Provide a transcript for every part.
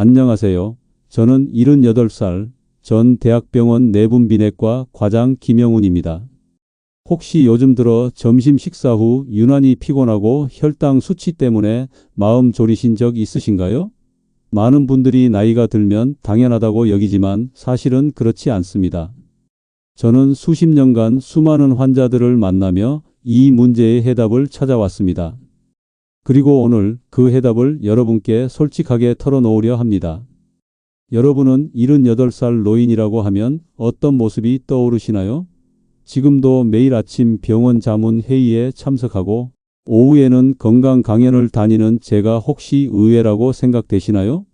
안녕하세요. 저는 78살 전 대학병원 내분비내과 과장 김영훈입니다. 혹시 요즘 들어 점심 식사 후 유난히 피곤하고 혈당 수치 때문에 마음 졸이신 적 있으신가요? 많은 분들이 나이가 들면 당연하다고 여기지만 사실은 그렇지 않습니다. 저는 수십 년간 수많은 환자들을 만나며 이 문제의 해답을 찾아왔습니다. 그리고 오늘 그 해답을 여러분께 솔직하게 털어놓으려 합니다. 여러분은 78살 노인이라고 하면 어떤 모습이 떠오르시나요? 지금도 매일 아침 병원 자문 회의에 참석하고 오후에는 건강 강연을 다니는 제가 혹시 의외라고 생각되시나요?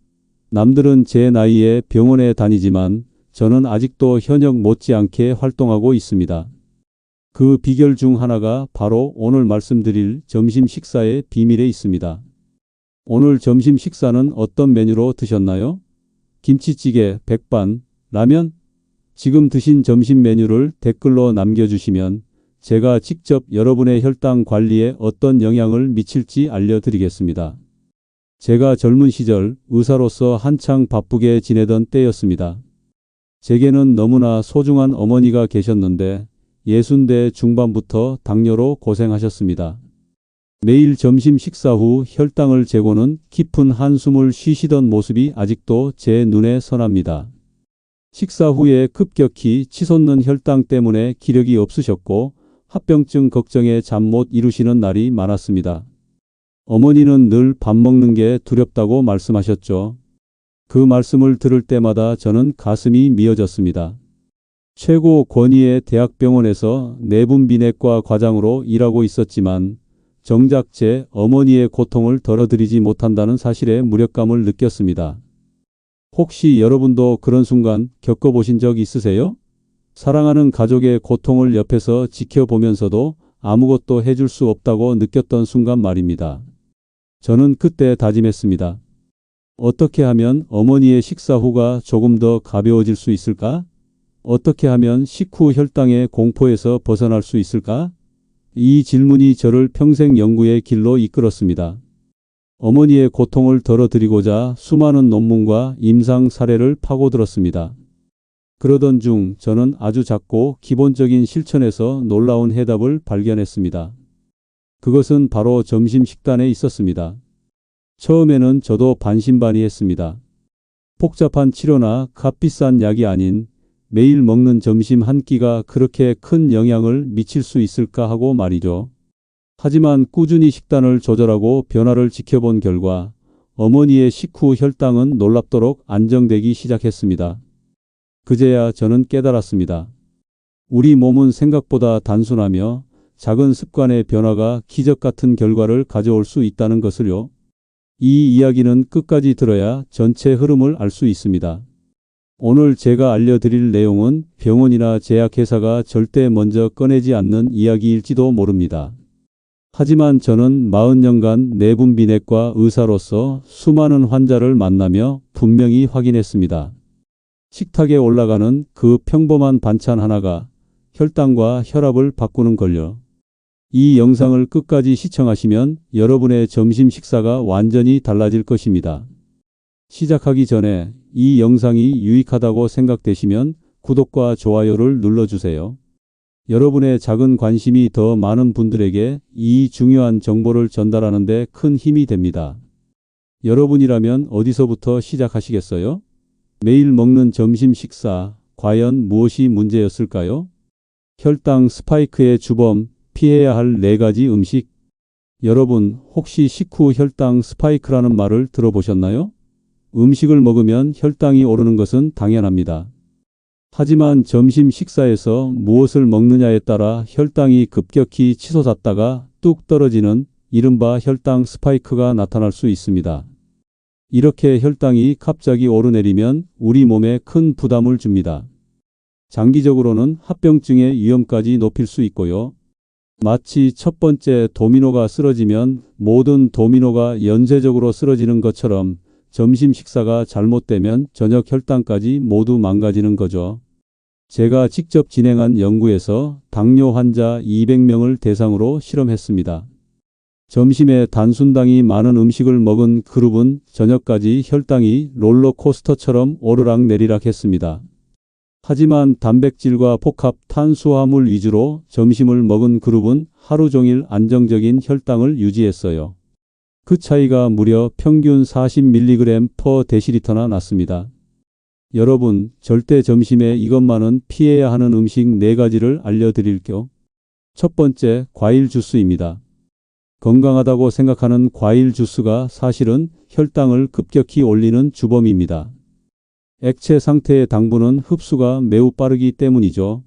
남들은 제 나이에 병원에 다니지만 저는 아직도 현역 못지않게 활동하고 있습니다. 그 비결 중 하나가 바로 오늘 말씀드릴 점심 식사의 비밀에 있습니다. 오늘 점심 식사는 어떤 메뉴로 드셨나요? 김치찌개, 백반, 라면? 지금 드신 점심 메뉴를 댓글로 남겨주시면 제가 직접 여러분의 혈당 관리에 어떤 영향을 미칠지 알려드리겠습니다. 제가 젊은 시절 의사로서 한창 바쁘게 지내던 때였습니다. 제게는 너무나 소중한 어머니가 계셨는데 60대 중반부터 당뇨로 고생하셨습니다. 매일 점심 식사 후 혈당을 재고는 깊은 한숨을 쉬시던 모습이 아직도 제 눈에 선합니다. 식사 후에 급격히 치솟는 혈당 때문에 기력이 없으셨고 합병증 걱정에 잠 못 이루시는 날이 많았습니다. 어머니는 늘 밥 먹는 게 두렵다고 말씀하셨죠. 그 말씀을 들을 때마다 저는 가슴이 미어졌습니다. 최고 권위의 대학병원에서 내분비내과 과장으로 일하고 있었지만 정작 제 어머니의 고통을 덜어드리지 못한다는 사실에 무력감을 느꼈습니다. 혹시 여러분도 그런 순간 겪어보신 적 있으세요? 사랑하는 가족의 고통을 옆에서 지켜보면서도 아무것도 해줄 수 없다고 느꼈던 순간 말입니다. 저는 그때 다짐했습니다. 어떻게 하면 어머니의 식사 후가 조금 더 가벼워질 수 있을까? 어떻게 하면 식후 혈당의 공포에서 벗어날 수 있을까? 이 질문이 저를 평생 연구의 길로 이끌었습니다. 어머니의 고통을 덜어드리고자 수많은 논문과 임상 사례를 파고들었습니다. 그러던 중 저는 아주 작고 기본적인 실천에서 놀라운 해답을 발견했습니다. 그것은 바로 점심 식단에 있었습니다. 처음에는 저도 반신반의했습니다. 복잡한 치료나 값비싼 약이 아닌 매일 먹는 점심 한 끼가 그렇게 큰 영향을 미칠 수 있을까 하고 말이죠. 하지만 꾸준히 식단을 조절하고 변화를 지켜본 결과 어머니의 식후 혈당은 놀랍도록 안정되기 시작했습니다. 그제야 저는 깨달았습니다. 우리 몸은 생각보다 단순하며 작은 습관의 변화가 기적 같은 결과를 가져올 수 있다는 것을요. 이 이야기는 끝까지 들어야 전체 흐름을 알 수 있습니다. 오늘 제가 알려드릴 내용은 병원이나 제약회사가 절대 먼저 꺼내지 않는 이야기일지도 모릅니다. 하지만 저는 40년간 내분비내과 의사로서 수많은 환자를 만나며 분명히 확인했습니다. 식탁에 올라가는 그 평범한 반찬 하나가 혈당과 혈압을 바꾸는 걸요. 이 영상을 끝까지 시청하시면 여러분의 점심 식사가 완전히 달라질 것입니다. 시작하기 전에 이 영상이 유익하다고 생각되시면 구독과 좋아요를 눌러주세요. 여러분의 작은 관심이 더 많은 분들에게 이 중요한 정보를 전달하는 데 큰 힘이 됩니다. 여러분이라면 어디서부터 시작하시겠어요? 매일 먹는 점심 식사, 과연 무엇이 문제였을까요? 혈당 스파이크의 주범, 피해야 할 4가지 음식. 여러분, 혹시 식후 혈당 스파이크라는 말을 들어보셨나요? 음식을 먹으면 혈당이 오르는 것은 당연합니다. 하지만 점심 식사에서 무엇을 먹느냐에 따라 혈당이 급격히 치솟았다가 뚝 떨어지는 이른바 혈당 스파이크가 나타날 수 있습니다. 이렇게 혈당이 갑자기 오르내리면 우리 몸에 큰 부담을 줍니다. 장기적으로는 합병증의 위험까지 높일 수 있고요. 마치 첫 번째 도미노가 쓰러지면 모든 도미노가 연쇄적으로 쓰러지는 것처럼 점심 식사가 잘못되면 저녁 혈당까지 모두 망가지는 거죠. 제가 직접 진행한 연구에서 당뇨 환자 200명을 대상으로 실험했습니다. 점심에 단순당이 많은 음식을 먹은 그룹은 저녁까지 혈당이 롤러코스터처럼 오르락내리락 했습니다. 하지만 단백질과 복합 탄수화물 위주로 점심을 먹은 그룹은 하루 종일 안정적인 혈당을 유지했어요. 그 차이가 무려 평균 40mg/dl나 났습니다. 여러분, 절대 점심에 이것만은 피해야 하는 음식 4가지를 알려드릴게요. 첫 번째, 과일 주스입니다. 건강하다고 생각하는 과일 주스가 사실은 혈당을 급격히 올리는 주범입니다. 액체 상태의 당분은 흡수가 매우 빠르기 때문이죠.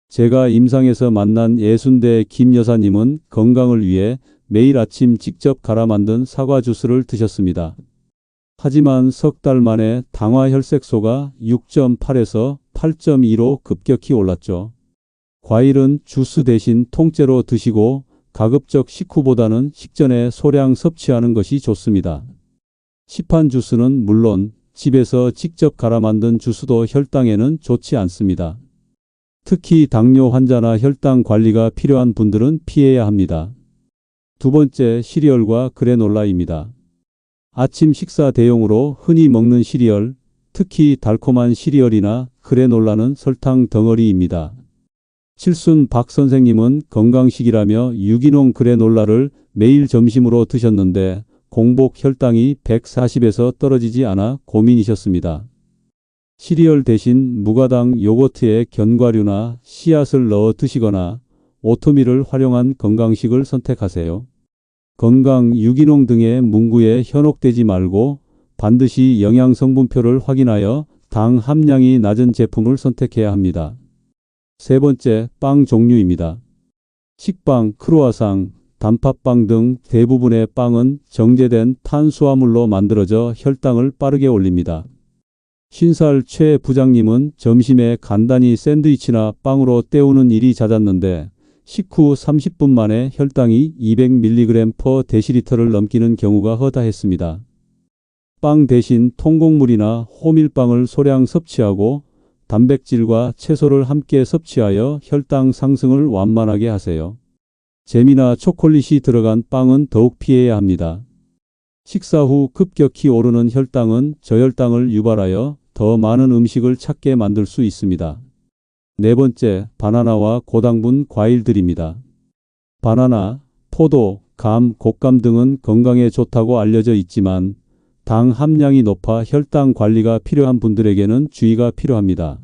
제가 임상에서 만난 예순대 김 여사님은 건강을 위해 매일 아침 직접 갈아 만든 사과 주스를 드셨습니다. 하지만 석 달 만에 당화 혈색소가 6.8에서 8.2로 급격히 올랐죠. 과일은 주스 대신 통째로 드시고 가급적 식후보다는 식전에 소량 섭취하는 것이 좋습니다. 시판 주스는 물론 집에서 직접 갈아 만든 주스도 혈당에는 좋지 않습니다. 특히 당뇨 환자나 혈당 관리가 필요한 분들은 피해야 합니다. 두 번째, 시리얼과 그래놀라입니다. 아침 식사 대용으로 흔히 먹는 시리얼, 특히 달콤한 시리얼이나 그래놀라는 설탕 덩어리입니다. 칠순 박 선생님은 건강식이라며 유기농 그래놀라를 매일 점심으로 드셨는데 공복 혈당이 140에서 떨어지지 않아 고민이셨습니다. 시리얼 대신 무가당 요거트에 견과류나 씨앗을 넣어 드시거나 오트밀을 활용한 건강식을 선택하세요. 건강, 유기농 등의 문구에 현혹되지 말고 반드시 영양성분표를 확인하여 당 함량이 낮은 제품을 선택해야 합니다. 세 번째, 빵 종류입니다. 식빵, 크루아상, 단팥빵 등 대부분의 빵은 정제된 탄수화물로 만들어져 혈당을 빠르게 올립니다. 50살 최 부장님은 점심에 간단히 샌드위치나 빵으로 때우는 일이 잦았는데 식후 30분 만에 혈당이 200mg/dl를 넘기는 경우가 허다했습니다. 빵 대신 통곡물이나 호밀빵을 소량 섭취하고 단백질과 채소를 함께 섭취하여 혈당 상승을 완만하게 하세요. 잼이나 초콜릿이 들어간 빵은 더욱 피해야 합니다. 식사 후 급격히 오르는 혈당은 저혈당을 유발하여 더 많은 음식을 찾게 만들 수 있습니다. 네 번째, 바나나와 고당분 과일들입니다. 바나나, 포도, 감, 곶감 등은 건강에 좋다고 알려져 있지만 당 함량이 높아 혈당 관리가 필요한 분들에게는 주의가 필요합니다.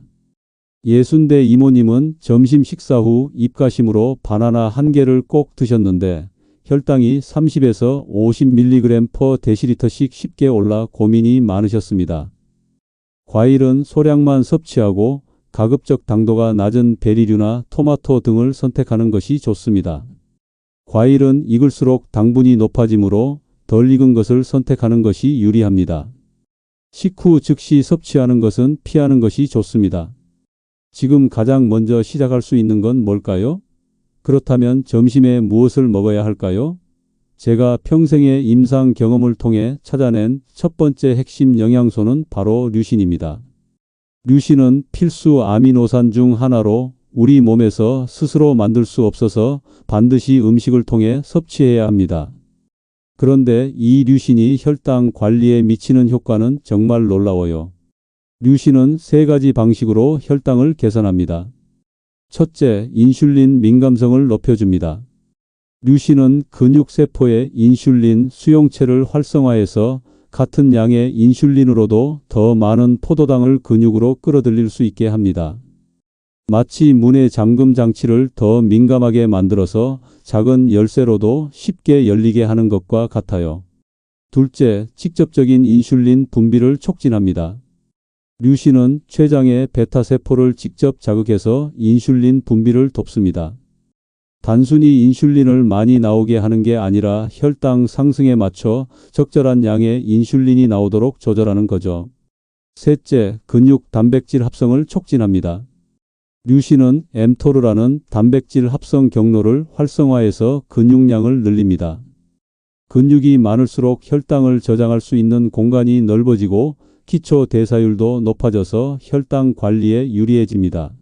예순대 이모님은 점심 식사 후 입가심으로 바나나 1개를 꼭 드셨는데 혈당이 30에서 50mg/dl씩 쉽게 올라 고민이 많으셨습니다. 과일은 소량만 섭취하고 가급적 당도가 낮은 베리류나 토마토 등을 선택하는 것이 좋습니다. 과일은 익을수록 당분이 높아지므로 덜 익은 것을 선택하는 것이 유리합니다. 식후 즉시 섭취하는 것은 피하는 것이 좋습니다. 지금 가장 먼저 시작할 수 있는 건 뭘까요? 그렇다면 점심에 무엇을 먹어야 할까요? 제가 평생의 임상 경험을 통해 찾아낸 첫 번째 핵심 영양소는 바로 류신입니다. 류신은 필수 아미노산 중 하나로 우리 몸에서 스스로 만들 수 없어서 반드시 음식을 통해 섭취해야 합니다. 그런데 이 류신이 혈당 관리에 미치는 효과는 정말 놀라워요. 류신은 3가지 방식으로 혈당을 개선합니다. 첫째, 인슐린 민감성을 높여줍니다. 류신은 근육세포의 인슐린 수용체를 활성화해서 같은 양의 인슐린으로도 더 많은 포도당을 근육으로 끌어들일 수 있게 합니다. 마치 문의 잠금 장치를 더 민감하게 만들어서 작은 열쇠로도 쉽게 열리게 하는 것과 같아요. 둘째, 직접적인 인슐린 분비를 촉진합니다. 류신은 췌장의 베타세포를 직접 자극해서 인슐린 분비를 돕습니다. 단순히 인슐린을 많이 나오게 하는 게 아니라 혈당 상승에 맞춰 적절한 양의 인슐린이 나오도록 조절하는 거죠. 셋째, 근육 단백질 합성을 촉진합니다. 류신은 엠토르라는 단백질 합성 경로를 활성화해서 근육량을 늘립니다. 근육이 많을수록 혈당을 저장할 수 있는 공간이 넓어지고 기초 대사율도 높아져서 혈당 관리에 유리해집니다.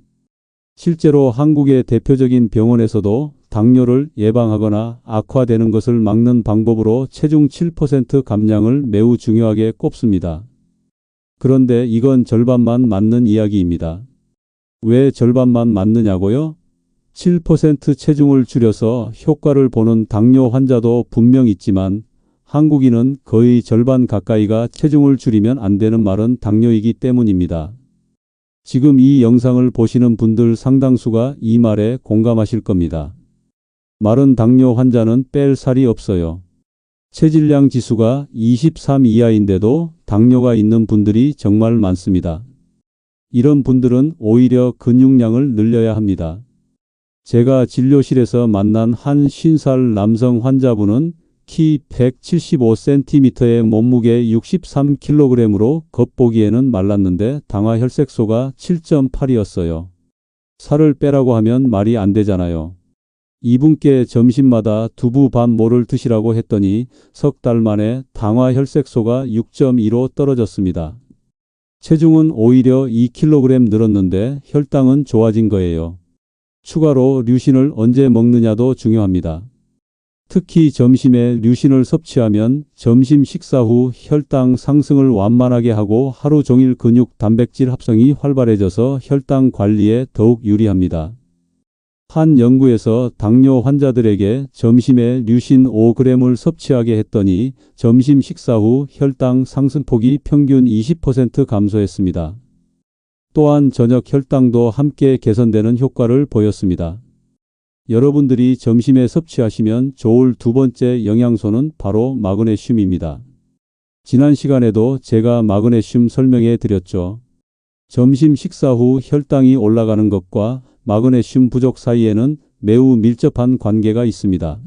실제로 한국의 대표적인 병원에서도 당뇨를 예방하거나 악화되는 것을 막는 방법으로 체중 7% 감량을 매우 중요하게 꼽습니다. 그런데 이건 절반만 맞는 이야기입니다. 왜 절반만 맞느냐고요? 7% 체중을 줄여서 효과를 보는 당뇨 환자도 분명 있지만 한국인은 거의 절반 가까이가 체중을 줄이면 안 되는 말은 당뇨이기 때문입니다. 지금 이 영상을 보시는 분들 상당수가 이 말에 공감하실 겁니다. 마른 당뇨 환자는 뺄 살이 없어요. 체질량 지수가 23 이하인데도 당뇨가 있는 분들이 정말 많습니다. 이런 분들은 오히려 근육량을 늘려야 합니다. 제가 진료실에서 만난 한 50살 남성 환자분은 키 175cm에 몸무게 63kg으로 겉보기에는 말랐는데 당화 혈색소가 7.8이었어요. 살을 빼라고 하면 말이 안 되잖아요. 이분께 점심마다 두부 반 모를 드시라고 했더니 석 달 만에 당화 혈색소가 6.2로 떨어졌습니다. 체중은 오히려 2kg 늘었는데 혈당은 좋아진 거예요. 추가로 류신을 언제 먹느냐도 중요합니다. 특히 점심에 류신을 섭취하면 점심 식사 후 혈당 상승을 완만하게 하고 하루 종일 근육 단백질 합성이 활발해져서 혈당 관리에 더욱 유리합니다. 한 연구에서 당뇨 환자들에게 점심에 류신 5g을 섭취하게 했더니 점심 식사 후 혈당 상승폭이 평균 20% 감소했습니다. 또한 저녁 혈당도 함께 개선되는 효과를 보였습니다. 여러분들이 점심에 섭취하시면 좋을 두 번째 영양소는 바로 마그네슘입니다. 지난 시간에도 제가 마그네슘 설명해 드렸죠. 점심 식사 후 혈당이 올라가는 것과 마그네슘 부족 사이에는 매우 밀접한 관계가 있습니다.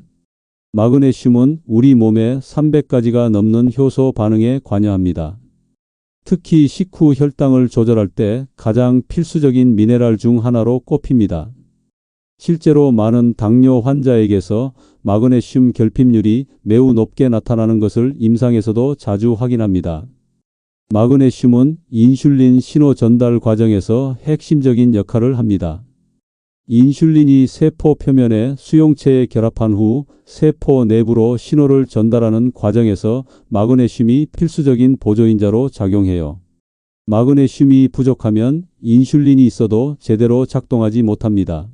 마그네슘은 우리 몸에 300가지가 넘는 효소 반응에 관여합니다. 특히 식후 혈당을 조절할 때 가장 필수적인 미네랄 중 하나로 꼽힙니다. 실제로 많은 당뇨 환자에게서 마그네슘 결핍률이 매우 높게 나타나는 것을 임상에서도 자주 확인합니다. 마그네슘은 인슐린 신호 전달 과정에서 핵심적인 역할을 합니다. 인슐린이 세포 표면에 수용체에 결합한 후 세포 내부로 신호를 전달하는 과정에서 마그네슘이 필수적인 보조인자로 작용해요. 마그네슘이 부족하면 인슐린이 있어도 제대로 작동하지 못합니다.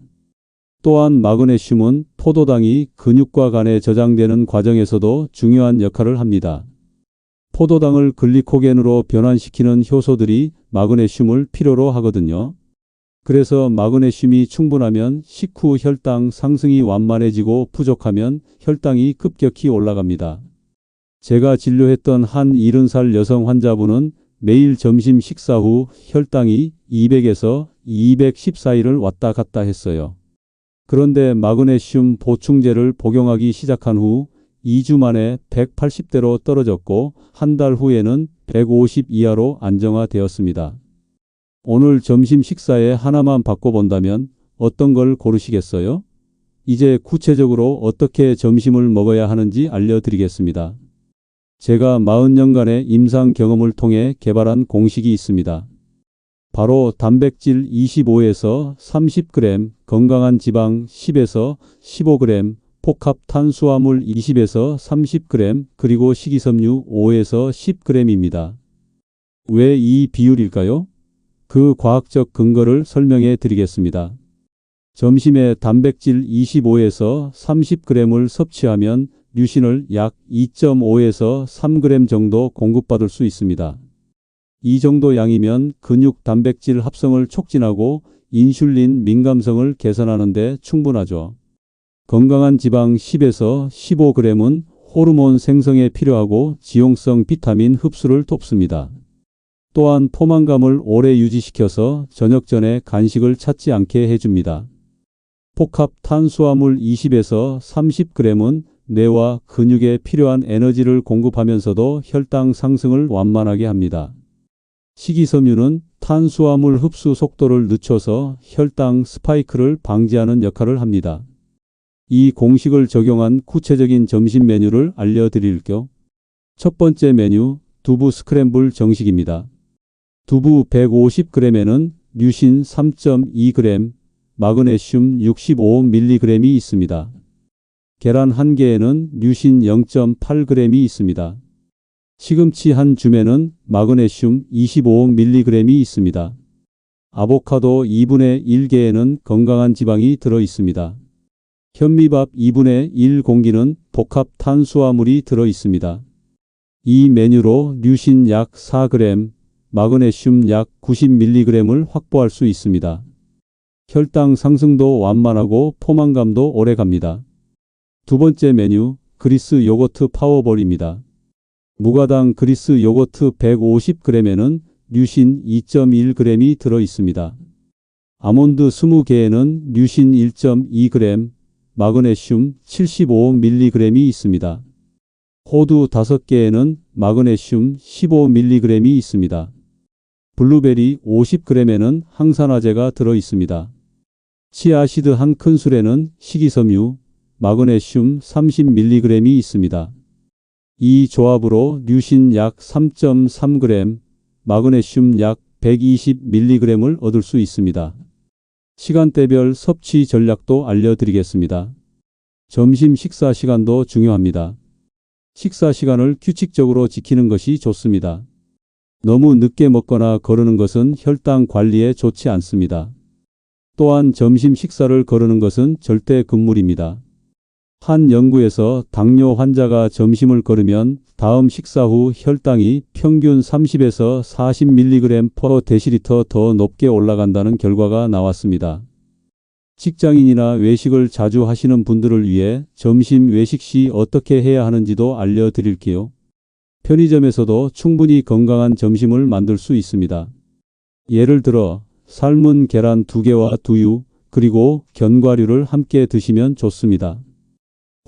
또한 마그네슘은 포도당이 근육과 간에 저장되는 과정에서도 중요한 역할을 합니다. 포도당을 글리코겐으로 변환시키는 효소들이 마그네슘을 필요로 하거든요. 그래서 마그네슘이 충분하면 식후 혈당 상승이 완만해지고 부족하면 혈당이 급격히 올라갑니다. 제가 진료했던 한 70살 여성 환자분은 매일 점심 식사 후 혈당이 200에서 210 사이를 왔다 갔다 했어요. 그런데 마그네슘 보충제를 복용하기 시작한 후 2주 만에 180대로 떨어졌고 한 달 후에는 150 이하로 안정화되었습니다. 오늘 점심 식사에 하나만 바꿔본다면 어떤 걸 고르시겠어요? 이제 구체적으로 어떻게 점심을 먹어야 하는지 알려드리겠습니다. 제가 40년간의 임상 경험을 통해 개발한 공식이 있습니다. 바로 단백질 25에서 30g, 건강한 지방 10에서 15g, 복합 탄수화물 20에서 30g, 그리고 식이섬유 5에서 10g입니다. 왜 이 비율일까요? 그 과학적 근거를 설명해 드리겠습니다. 점심에 단백질 25에서 30g을 섭취하면 류신을 약 2.5에서 3g 정도 공급받을 수 있습니다. 이 정도 양이면 근육 단백질 합성을 촉진하고 인슐린 민감성을 개선하는 데 충분하죠. 건강한 지방 10에서 15g은 호르몬 생성에 필요하고 지용성 비타민 흡수를 돕습니다. 또한 포만감을 오래 유지시켜서 저녁 전에 간식을 찾지 않게 해줍니다. 복합 탄수화물 20에서 30g은 뇌와 근육에 필요한 에너지를 공급하면서도 혈당 상승을 완만하게 합니다. 식이섬유는 탄수화물 흡수 속도를 늦춰서 혈당 스파이크를 방지하는 역할을 합니다. 이 공식을 적용한 구체적인 점심 메뉴를 알려드릴게요. 첫 번째 메뉴, 두부 스크램블 정식입니다. 두부 150g에는 류신 3.2g, 마그네슘 65mg이 있습니다. 계란 한 개에는 류신 0.8g이 있습니다. 시금치 한 줌에는 마그네슘 25mg이 있습니다. 아보카도 2분의 1개에는 건강한 지방이 들어 있습니다. 현미밥 2분의 1 공기는 복합 탄수화물이 들어 있습니다. 이 메뉴로 류신 약 4g, 마그네슘 약 90mg을 확보할 수 있습니다. 혈당 상승도 완만하고 포만감도 오래갑니다. 두 번째 메뉴, 그리스 요거트 파워볼입니다. 무가당 그리스 요거트 150g에는 류신 2.1g이 들어 있습니다. 아몬드 20개에는 류신 1.2g, 마그네슘 75mg이 있습니다. 호두 5개에는 마그네슘 15mg이 있습니다. 블루베리 50g에는 항산화제가 들어 있습니다. 치아시드 한 큰술에는 식이섬유, 마그네슘 30mg이 있습니다. 이 조합으로 류신 약 3.3g, 마그네슘 약 120mg을 얻을 수 있습니다. 시간대별 섭취 전략도 알려드리겠습니다. 점심 식사 시간도 중요합니다. 식사 시간을 규칙적으로 지키는 것이 좋습니다. 너무 늦게 먹거나 거르는 것은 혈당 관리에 좋지 않습니다. 또한 점심 식사를 거르는 것은 절대 금물입니다. 한 연구에서 당뇨 환자가 점심을 거르면 다음 식사 후 혈당이 평균 30에서 40mg/dL 더 높게 올라간다는 결과가 나왔습니다. 직장인이나 외식을 자주 하시는 분들을 위해 점심 외식 시 어떻게 해야 하는지도 알려드릴게요. 편의점에서도 충분히 건강한 점심을 만들 수 있습니다. 예를 들어 삶은 계란 2개와 두유, 그리고 견과류를 함께 드시면 좋습니다.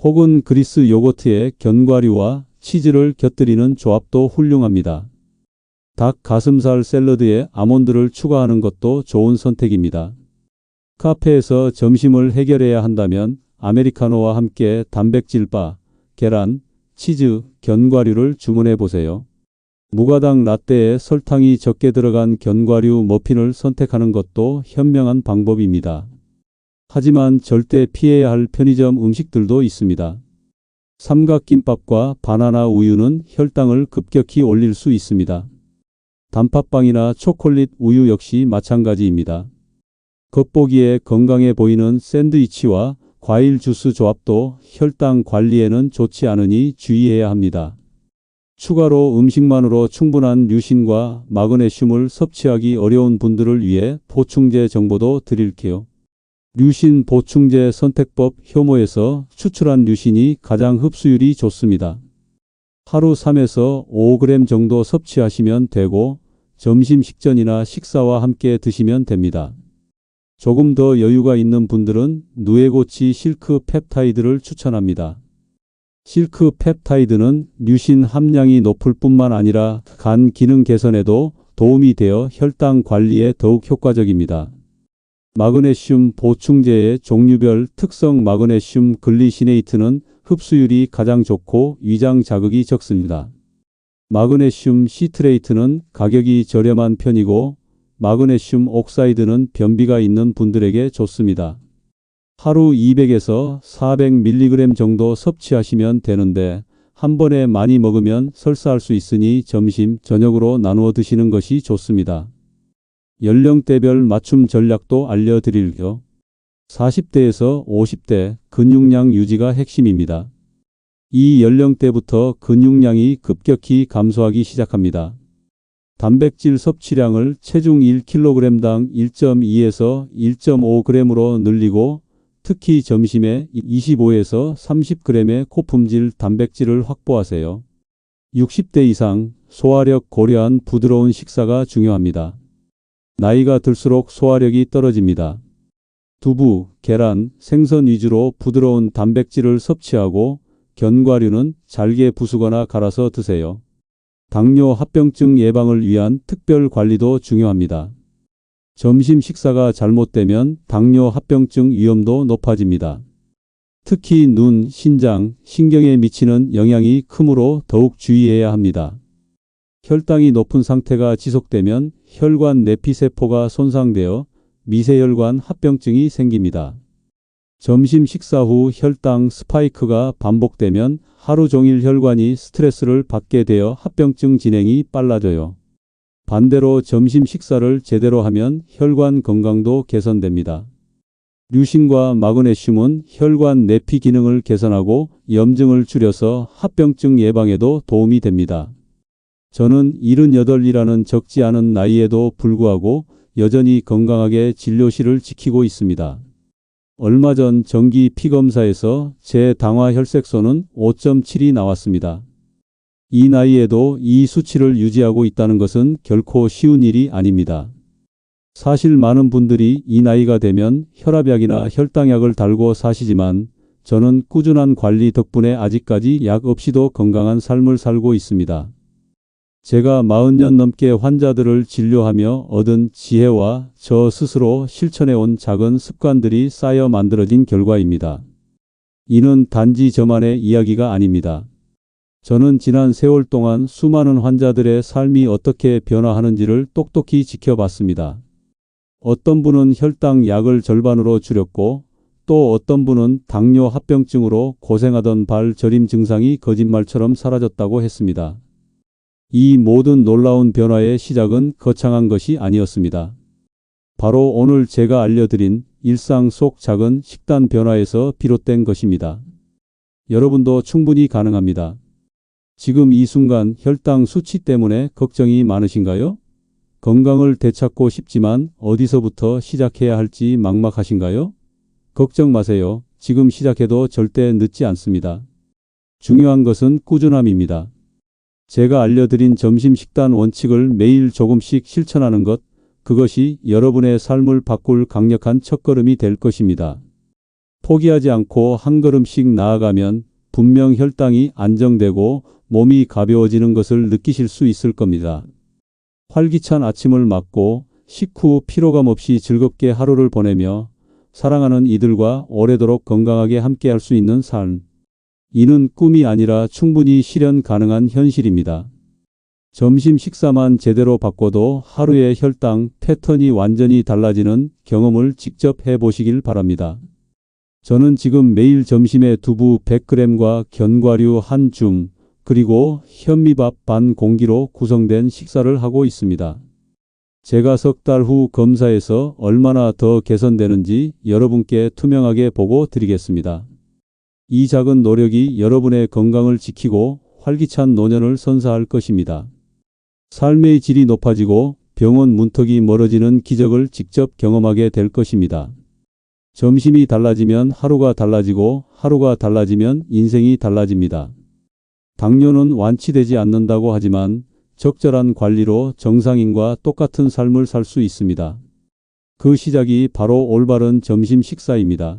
혹은 그리스 요거트에 견과류와 치즈를 곁들이는 조합도 훌륭합니다. 닭 가슴살 샐러드에 아몬드를 추가하는 것도 좋은 선택입니다. 카페에서 점심을 해결해야 한다면 아메리카노와 함께 단백질바, 계란, 치즈, 견과류를 주문해 보세요. 무가당 라떼에 설탕이 적게 들어간 견과류 머핀을 선택하는 것도 현명한 방법입니다. 하지만 절대 피해야 할 편의점 음식들도 있습니다. 삼각김밥과 바나나 우유는 혈당을 급격히 올릴 수 있습니다. 단팥빵이나 초콜릿 우유 역시 마찬가지입니다. 겉보기에 건강해 보이는 샌드위치와 과일 주스 조합도 혈당 관리에는 좋지 않으니 주의해야 합니다. 추가로 음식만으로 충분한 류신과 마그네슘을 섭취하기 어려운 분들을 위해 보충제 정보도 드릴게요. 류신 보충제 선택법 효모에서 추출한 류신이 가장 흡수율이 좋습니다. 하루 3에서 5g 정도 섭취하시면 되고 점심 식전이나 식사와 함께 드시면 됩니다. 조금 더 여유가 있는 분들은 누에고치 실크 펩타이드를 추천합니다. 실크 펩타이드는 류신 함량이 높을 뿐만 아니라 간 기능 개선에도 도움이 되어 혈당 관리에 더욱 효과적입니다. 마그네슘 보충제의 종류별 특성 마그네슘 글리시네이트는 흡수율이 가장 좋고 위장 자극이 적습니다. 마그네슘 시트레이트는 가격이 저렴한 편이고 마그네슘 옥사이드는 변비가 있는 분들에게 좋습니다. 하루 200에서 400mg 정도 섭취하시면 되는데 한 번에 많이 먹으면 설사할 수 있으니 점심, 저녁으로 나누어 드시는 것이 좋습니다. 연령대별 맞춤 전략도 알려드릴게요. 40대에서 50대 근육량 유지가 핵심입니다. 이 연령대부터 근육량이 급격히 감소하기 시작합니다. 단백질 섭취량을 체중 1kg당 1.2에서 1.5g으로 늘리고 특히 점심에 25에서 30g의 고품질 단백질을 확보하세요. 60대 이상 소화력 고려한 부드러운 식사가 중요합니다. 나이가 들수록 소화력이 떨어집니다. 두부, 계란, 생선 위주로 부드러운 단백질을 섭취하고 견과류는 잘게 부수거나 갈아서 드세요. 당뇨 합병증 예방을 위한 특별 관리도 중요합니다. 점심 식사가 잘못되면 당뇨 합병증 위험도 높아집니다. 특히 눈, 신장, 신경에 미치는 영향이 크므로 더욱 주의해야 합니다. 혈당이 높은 상태가 지속되면 혈관 내피세포가 손상되어 미세혈관 합병증이 생깁니다. 점심 식사 후 혈당 스파이크가 반복되면 하루 종일 혈관이 스트레스를 받게 되어 합병증 진행이 빨라져요. 반대로 점심 식사를 제대로 하면 혈관 건강도 개선됩니다. 류신과 마그네슘은 혈관 내피 기능을 개선하고 염증을 줄여서 합병증 예방에도 도움이 됩니다. 저는 78이라는 적지 않은 나이에도 불구하고 여전히 건강하게 진료실을 지키고 있습니다. 얼마 전 정기 피검사에서 제 당화 혈색소는 5.7이 나왔습니다. 이 나이에도 이 수치를 유지하고 있다는 것은 결코 쉬운 일이 아닙니다. 사실 많은 분들이 이 나이가 되면 혈압약이나 혈당약을 달고 사시지만 저는 꾸준한 관리 덕분에 아직까지 약 없이도 건강한 삶을 살고 있습니다. 제가 40년 넘게 환자들을 진료하며 얻은 지혜와 저 스스로 실천해온 작은 습관들이 쌓여 만들어진 결과입니다. 이는 단지 저만의 이야기가 아닙니다. 저는 지난 세월 동안 수많은 환자들의 삶이 어떻게 변화하는지를 똑똑히 지켜봤습니다. 어떤 분은 혈당 약을 절반으로 줄였고 또 어떤 분은 당뇨 합병증으로 고생하던 발 저림 증상이 거짓말처럼 사라졌다고 했습니다. 이 모든 놀라운 변화의 시작은 거창한 것이 아니었습니다. 바로 오늘 제가 알려드린 일상 속 작은 식단 변화에서 비롯된 것입니다. 여러분도 충분히 가능합니다. 지금 이 순간 혈당 수치 때문에 걱정이 많으신가요? 건강을 되찾고 싶지만 어디서부터 시작해야 할지 막막하신가요? 걱정 마세요. 지금 시작해도 절대 늦지 않습니다. 중요한 것은 꾸준함입니다. 제가 알려드린 점심 식단 원칙을 매일 조금씩 실천하는 것, 그것이 여러분의 삶을 바꿀 강력한 첫걸음이 될 것입니다. 포기하지 않고 한 걸음씩 나아가면 분명 혈당이 안정되고 몸이 가벼워지는 것을 느끼실 수 있을 겁니다. 활기찬 아침을 맞고 식후 피로감 없이 즐겁게 하루를 보내며 사랑하는 이들과 오래도록 건강하게 함께할 수 있는 삶. 이는 꿈이 아니라 충분히 실현 가능한 현실입니다. 점심 식사만 제대로 바꿔도 하루의 혈당 패턴이 완전히 달라지는 경험을 직접 해보시길 바랍니다. 저는 지금 매일 점심에 두부 100g과 견과류 한 줌, 그리고 현미밥 반 공기로 구성된 식사를 하고 있습니다. 제가 석 달 후 검사에서 얼마나 더 개선되는지 여러분께 투명하게 보고 드리겠습니다. 이 작은 노력이 여러분의 건강을 지키고 활기찬 노년을 선사할 것입니다. 삶의 질이 높아지고 병원 문턱이 멀어지는 기적을 직접 경험하게 될 것입니다. 점심이 달라지면 하루가 달라지고 하루가 달라지면 인생이 달라집니다. 당뇨는 완치되지 않는다고 하지만 적절한 관리로 정상인과 똑같은 삶을 살 수 있습니다. 그 시작이 바로 올바른 점심 식사입니다.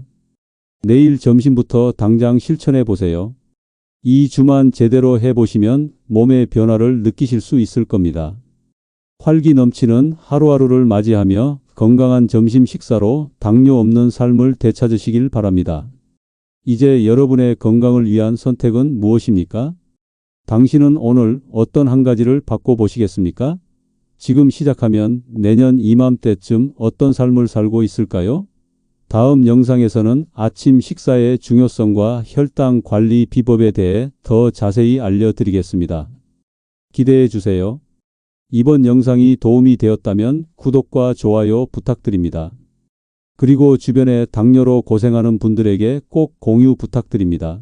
내일 점심부터 당장 실천해 보세요. 이 주만 제대로 해보시면 몸의 변화를 느끼실 수 있을 겁니다. 활기 넘치는 하루하루를 맞이하며 건강한 점심 식사로 당뇨 없는 삶을 되찾으시길 바랍니다. 이제 여러분의 건강을 위한 선택은 무엇입니까? 당신은 오늘 어떤 한 가지를 바꿔보시겠습니까? 지금 시작하면 내년 이맘때쯤 어떤 삶을 살고 있을까요? 다음 영상에서는 아침 식사의 중요성과 혈당 관리 비법에 대해 더 자세히 알려드리겠습니다. 기대해 주세요. 이번 영상이 도움이 되었다면 구독과 좋아요 부탁드립니다. 그리고 주변에 당뇨로 고생하는 분들에게 꼭 공유 부탁드립니다.